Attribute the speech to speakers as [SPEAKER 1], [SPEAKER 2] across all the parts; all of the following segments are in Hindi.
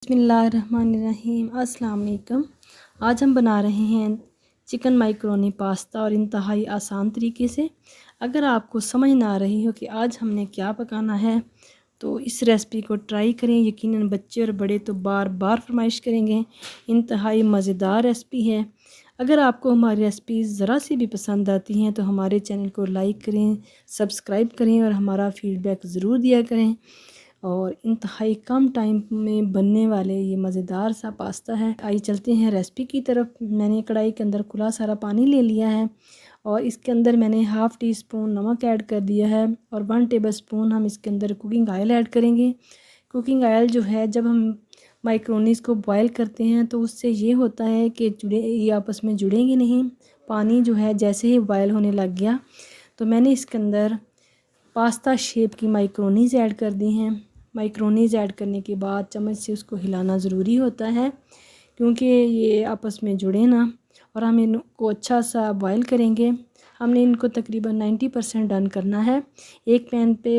[SPEAKER 1] बिस्मिल्लाहिर्रहमानिर्रहीम। अस्सलाम वालेकुम। आज हम बना रहे हैं चिकन माइक्रोनी पास्ता और इंतहाई आसान तरीके से। अगर आपको समझ ना आ रही हो कि आज हमने क्या पकाना है तो इस रेसिपी को ट्राई करें। यकीनन बच्चे और बड़े तो बार बार फरमाइश करेंगे। इंतहाई मज़ेदार रेसिपी है। अगर आपको हमारी रेसिपी ज़रा सी भी पसंद आती हैं तो हमारे चैनल को लाइक करें, सब्सक्राइब करें और हमारा फ़ीडबैक ज़रूर दिया करें। और इंतहाई कम टाइम में बनने वाले ये मज़ेदार सा पास्ता है। आइए चलते हैं रेसिपी की तरफ। मैंने कढ़ाई के अंदर खुला सारा पानी ले लिया है और इसके अंदर मैंने हाफ़ टी स्पून नमक ऐड कर दिया है और 1 टेबलस्पून हम इसके अंदर कुकिंग ऑयल ऐड करेंगे। कुकिंग ऑयल जो है, जब हम माइक्रोनीस को बॉयल करते हैं तो उससे ये होता है कि ये आपस में जुड़ेंगे नहीं। पानी जो है जैसे ही बॉयल होने लग गया तो मैंने इसके अंदर पास्ता शेप की माइक्रोनीज़ ऐड कर दी हैं। माइक्रोनीज़ ऐड करने के बाद चम्मच से उसको हिलाना ज़रूरी होता है क्योंकि ये आपस में जुड़े ना। और हम इनको अच्छा सा बॉयल करेंगे। हमने इनको तकरीबन 90% डन करना है। एक पैन पे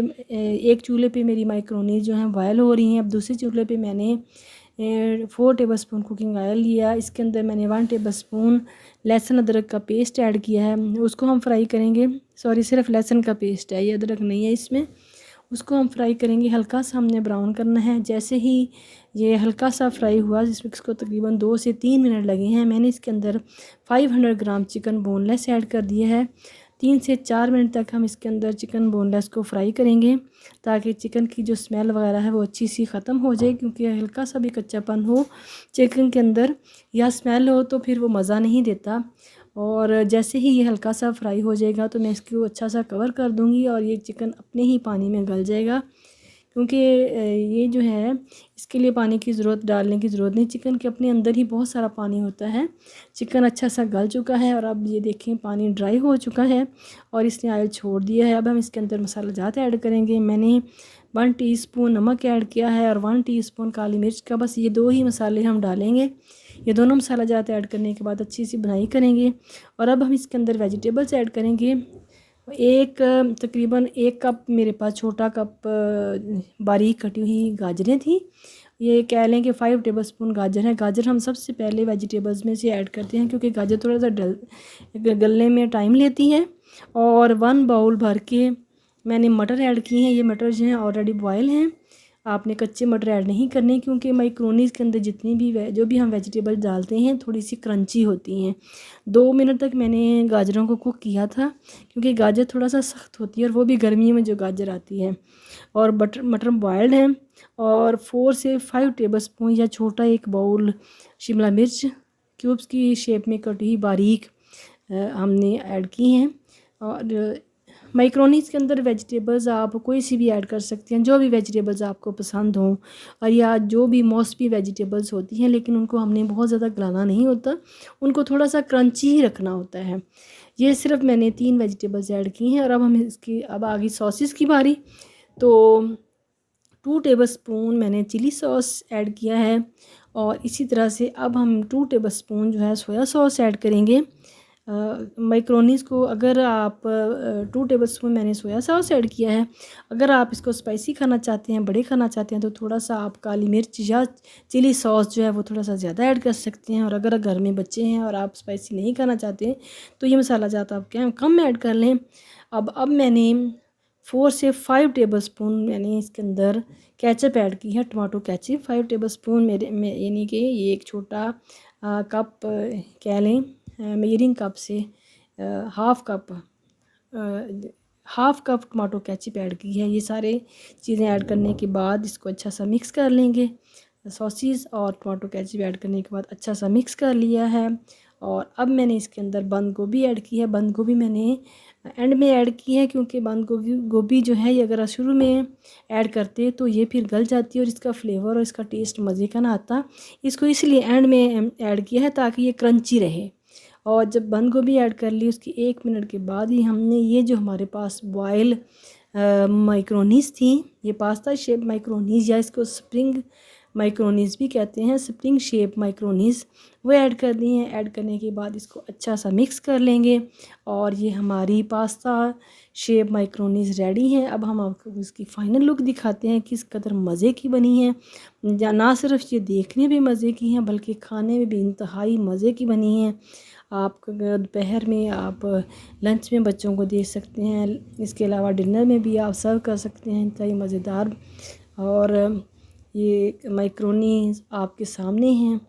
[SPEAKER 1] एक चूल्हे पे मेरी माइक्रोनीज़ जो हैं बॉयल हो रही हैं। अब दूसरे चूल्हे पे मैंने 4 टेबलस्पून कुकिंग ऑयल लिया। इसके अंदर मैंने 1 टेबलस्पून लहसुन अदरक का पेस्ट ऐड किया है। उसको हम फ्राई करेंगे। सॉरी, सिर्फ लहसुन का पेस्ट है, ये अदरक नहीं है इसमें। उसको हम फ्राई करेंगे। हल्का सा हमने ब्राउन करना है। जैसे ही ये हल्का सा फ्राई हुआ, जिसमें इसको तकरीबन 2 से 3 मिनट लगे हैं, मैंने इसके अंदर 500 ग्राम चिकन बोनलेस ऐड कर दिया है। 3 से 4 मिनट तक हम इसके अंदर चिकन बोनलेस को फ्राई करेंगे ताकि चिकन की जो स्मेल वगैरह है वो अच्छी सी ख़त्म हो जाए। क्योंकि हल्का सा भी कच्चापन हो चिकन के अंदर या स्मेल हो तो फिर वो मज़ा नहीं देता। और जैसे ही ये हल्का सा फ्राई हो जाएगा तो मैं इसको अच्छा सा कवर कर दूँगी और ये चिकन अपने ही पानी में गल जाएगा। क्योंकि ये जो है, इसके लिए पानी की ज़रूरत डालने की ज़रूरत नहीं। चिकन के अपने अंदर ही बहुत सारा पानी होता है। चिकन अच्छा सा गल चुका है और अब ये देखें पानी ड्राई हो चुका है और इसने ऑयल छोड़ दिया है। अब हम इसके अंदर मसाला जात ऐड करेंगे। मैंने 1 टीस्पून नमक ऐड किया है और 1 टीस्पून काली मिर्च का, बस ये 2 ही मसाले हम डालेंगे। ये दोनों मसाला जात ऐड करने के बाद अच्छी सी बुनाई करेंगे। और अब हम इसके अंदर वेजिटेबल्स ऐड करेंगे। तकरीबन 1 कप मेरे पास छोटा कप बारीक कटी हुई गाजरें थी। ये कह लें कि 5 टेबलस्पून गाजर है। गाजर हम सबसे पहले वेजिटेबल्स में से ऐड करते हैं क्योंकि गाजर थोड़ा सा गलने में टाइम लेती है। और 1 बाउल भर के मैंने मटर ऐड किए हैं। ये मटर जो हैं ऑलरेडी बॉयल हैं। आपने कच्चे मटर ऐड नहीं करने क्योंकि माइक्रोनीज़ के अंदर जितनी भी जो भी हम वेजिटेबल डालते हैं थोड़ी सी क्रंची होती हैं। 2 मिनट तक मैंने गाजरों को कुक किया था क्योंकि गाजर थोड़ा सा सख्त होती है और वो भी गर्मियों में जो गाजर आती है। और मटर बॉयल्ड हैं। और 4 से 5 टेबलस्पून या छोटा 1 बाउल शिमला मिर्च क्यूब्स की शेप में कटी हुई बारीक हमने ऐड की हैं। और माइक्रोनीज़ के अंदर वेजिटेबल्स आप कोई सी भी ऐड कर सकते हैं, जो भी वेजिटेबल्स आपको पसंद हों। और या जो भी मौसमी वेजिटेबल्स होती हैं, लेकिन उनको हमने बहुत ज़्यादा गलाना नहीं होता, उनको थोड़ा सा क्रंची ही रखना होता है। ये सिर्फ मैंने 3 वेजिटेबल्स ऐड की हैं। और अब हम इसकी अब आ गई सॉसेस की बारी। तो 2 टेबलस्पून मैंने चिली सॉस ऐड किया है और इसी तरह से अब हम 2 टेबलस्पून जो है सोया सॉस ऐड करेंगे। माइक्रोनीज़ को अगर आप 2 टेबलस्पून मैंने सोया सॉस ऐड किया है। अगर आप इसको स्पाइसी खाना चाहते हैं, बड़े खाना चाहते हैं, तो थोड़ा सा आप काली मिर्च या चिली सॉस जो है वो थोड़ा सा ज़्यादा ऐड कर सकते हैं। और अगर घर में बच्चे हैं और आप स्पाइसी नहीं खाना चाहते हैं तो ये मसाला ज़्यादा आप क्या कम ऐड कर लें। अब मैंने 4 से 5 टेबलस्पून मैंने इसके अंदर केचप ऐड की है, टमाटो केचप 5 टेबलस्पून मेरे में, यानी कि ये एक छोटा कप कह लें मेजरिंग कप से half cup tomato ketchup add की है। ये सारे चीज़ें ऐड करने के बाद इसको अच्छा सा मिक्स कर लेंगे। सॉसेस और टमाटो केचप ऐड करने के बाद अच्छा सा मिक्स कर लिया है। और अब मैंने इसके अंदर बंद गोभी ऐड की है। बंद गोभी मैंने एंड में ऐड की है क्योंकि बंद गोभी जो है, ये अगर शुरू में ऐड करते तो ये फिर गल जाती है और इसका फ्लेवर और इसका टेस्ट मज़े का ना आता। इसको इसलिए एंड में ऐड किया है ताकि ये क्रंची रहे। और जब बंद गोभी ऐड कर ली उसकी 1 मिनट के बाद ही हमने ये जो हमारे पास माइक्रोनीज़ थी, ये पास्ता शेप माइक्रोनीज़ या इसको स्प्रिंग माइक्रोनीज़ भी कहते हैं, स्प्रिंग शेप माइक्रोनीज़, वो ऐड कर दी हैं। ऐड करने के बाद इसको अच्छा सा मिक्स कर लेंगे और ये हमारी पास्ता शेप माइक्रोनीज़ रेडी हैं। अब हम आपको इसकी फ़ाइनल लुक दिखाते हैं किस कदर मज़े की बनी है। या ना सिर्फ ये देखने में मज़े की हैं बल्कि खाने में भी इंतहाई मज़े की बनी हैं। आप दोपहर में आप लंच में बच्चों को दे सकते हैं, इसके अलावा डिनर में भी आप सर्व कर सकते हैं। इंतहाई मज़ेदार और ये माइक्रोनी आपके सामने हैं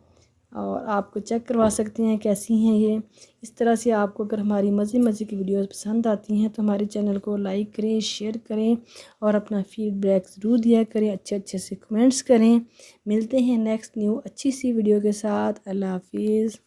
[SPEAKER 1] और आपको चेक करवा सकते हैं कैसी हैं ये। इस तरह से आपको अगर हमारी मज़े की वीडियोस पसंद आती हैं तो हमारे चैनल को लाइक करें, शेयर करें और अपना फीडबैक ज़रूर दिया करें, अच्छे से कमेंट्स करें। मिलते हैं नेक्स्ट न्यू अच्छी सी वीडियो के साथ। अल्लाह हाफिज़।